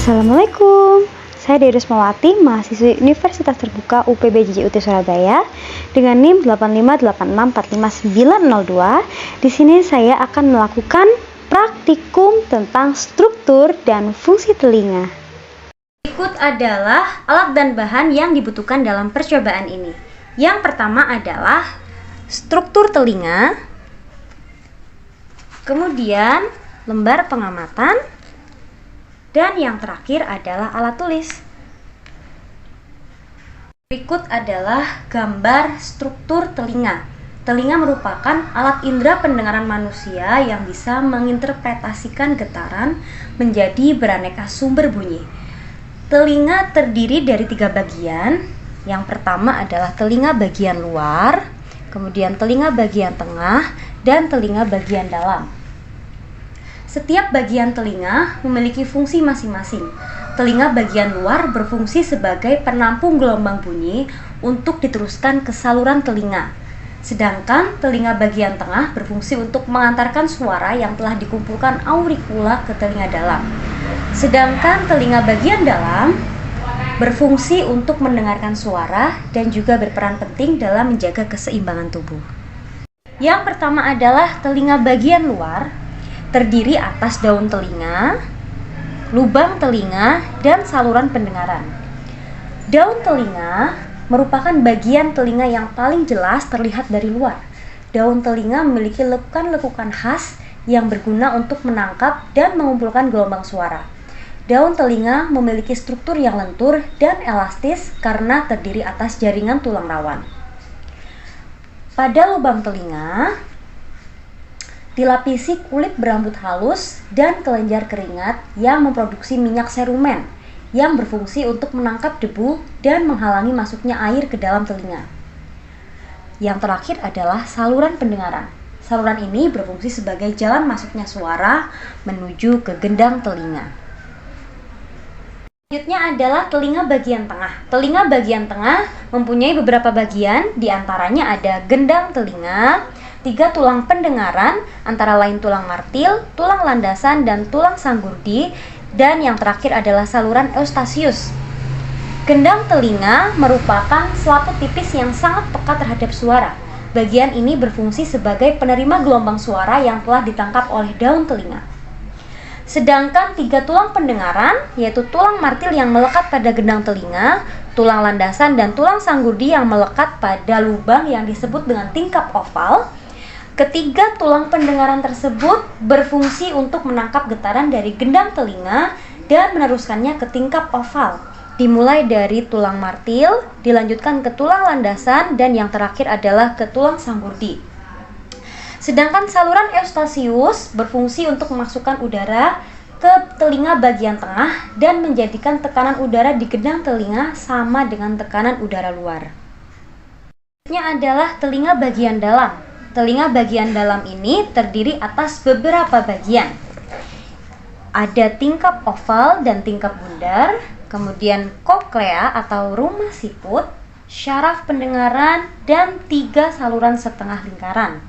Assalamualaikum, saya Dewi Rismawati, mahasiswi Universitas Terbuka UPB JJUT Surabaya dengan NIM 858645902. Di sini saya akan melakukan praktikum tentang struktur dan fungsi telinga. Berikut adalah alat dan bahan yang dibutuhkan dalam percobaan ini. Yang pertama adalah struktur telinga, kemudian lembar pengamatan, dan yang terakhir adalah alat tulis. Berikut adalah gambar struktur telinga. Telinga merupakan alat indera pendengaran manusia yang bisa menginterpretasikan getaran menjadi beraneka sumber bunyi. Telinga terdiri dari 3 bagian. Yang pertama adalah telinga bagian luar, kemudian telinga bagian tengah, dan telinga bagian dalam. Setiap bagian telinga memiliki fungsi masing-masing. Telinga bagian luar berfungsi sebagai penampung gelombang bunyi untuk diteruskan ke saluran telinga. Sedangkan telinga bagian tengah berfungsi untuk mengantarkan suara yang telah dikumpulkan auricula ke telinga dalam. Sedangkan telinga bagian dalam berfungsi untuk mendengarkan suara dan juga berperan penting dalam menjaga keseimbangan tubuh. Yang pertama adalah telinga bagian luar, terdiri atas daun telinga, lubang telinga, dan saluran pendengaran. Daun telinga merupakan bagian telinga yang paling jelas terlihat dari luar. Daun telinga memiliki lekukan-lekukan khas yang berguna untuk menangkap dan mengumpulkan gelombang suara. Daun telinga memiliki struktur yang lentur dan elastis karena terdiri atas jaringan tulang rawan. Pada lubang telinga dilapisi kulit berambut halus dan kelenjar keringat yang memproduksi minyak serumen yang berfungsi untuk menangkap debu dan menghalangi masuknya air ke dalam telinga. Yang terakhir adalah saluran pendengaran. Saluran ini berfungsi sebagai jalan masuknya suara menuju ke gendang telinga. Selanjutnya adalah telinga bagian tengah. Telinga bagian tengah mempunyai beberapa bagian, diantaranya ada gendang telinga, 3 tulang pendengaran, antara lain tulang martil, tulang landasan, dan tulang sanggurdi, dan yang terakhir adalah saluran eustasius. Gendang telinga merupakan selaput tipis yang sangat peka terhadap suara. Bagian ini berfungsi sebagai penerima gelombang suara yang telah ditangkap oleh daun telinga. Sedangkan 3 tulang pendengaran, yaitu tulang martil yang melekat pada gendang telinga, tulang landasan, dan tulang sanggurdi yang melekat pada lubang yang disebut dengan tingkap oval. Ketiga tulang pendengaran tersebut berfungsi untuk menangkap getaran dari gendang telinga dan meneruskannya ke tingkap oval. Dimulai dari tulang martil, dilanjutkan ke tulang landasan, dan yang terakhir adalah ke tulang sanggurdi. Sedangkan saluran eustasius berfungsi untuk memasukkan udara ke telinga bagian tengah dan menjadikan tekanan udara di gendang telinga sama dengan tekanan udara luar. Selanjutnya adalah telinga bagian dalam. Telinga bagian dalam ini terdiri atas beberapa bagian. Ada tingkap oval dan tingkap bundar, kemudian koklea atau rumah siput, syaraf pendengaran, dan 3 saluran setengah lingkaran.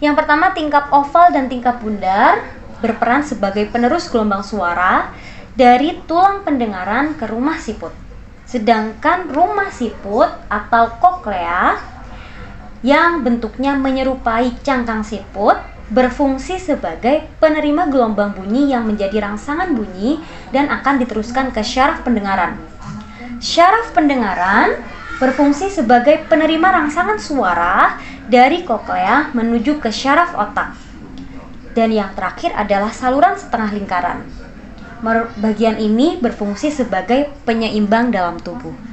Yang pertama, tingkap oval dan tingkap bundar berperan sebagai penerus gelombang suara dari tulang pendengaran ke rumah siput. Sedangkan rumah siput atau koklea yang bentuknya menyerupai cangkang siput berfungsi sebagai penerima gelombang bunyi yang menjadi rangsangan bunyi dan akan diteruskan ke syaraf pendengaran. Syaraf pendengaran berfungsi sebagai penerima rangsangan suara dari koklea menuju ke syaraf otak. Dan yang terakhir adalah saluran setengah lingkaran. Bagian ini berfungsi sebagai penyeimbang dalam tubuh.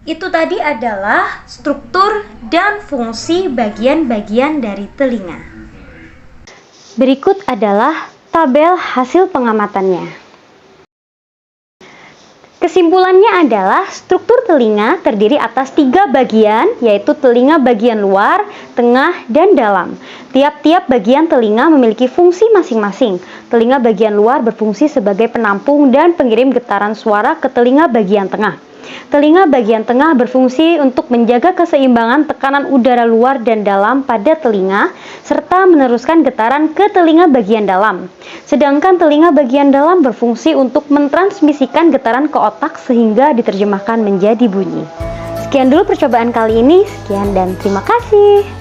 Itu tadi adalah struktur dan fungsi bagian-bagian dari telinga. Berikut adalah tabel hasil pengamatannya. Kesimpulannya adalah struktur telinga terdiri atas 3 bagian, yaitu telinga bagian luar, tengah, dan dalam. Tiap-tiap bagian telinga memiliki fungsi masing-masing. Telinga bagian luar berfungsi sebagai penampung dan pengirim getaran suara ke telinga bagian tengah. Telinga bagian tengah berfungsi untuk menjaga keseimbangan tekanan udara luar dan dalam pada telinga, serta meneruskan getaran ke telinga bagian dalam. Sedangkan telinga bagian dalam berfungsi untuk mentransmisikan getaran ke otak sehingga diterjemahkan menjadi bunyi. Sekian dulu percobaan kali ini, sekian dan terima kasih.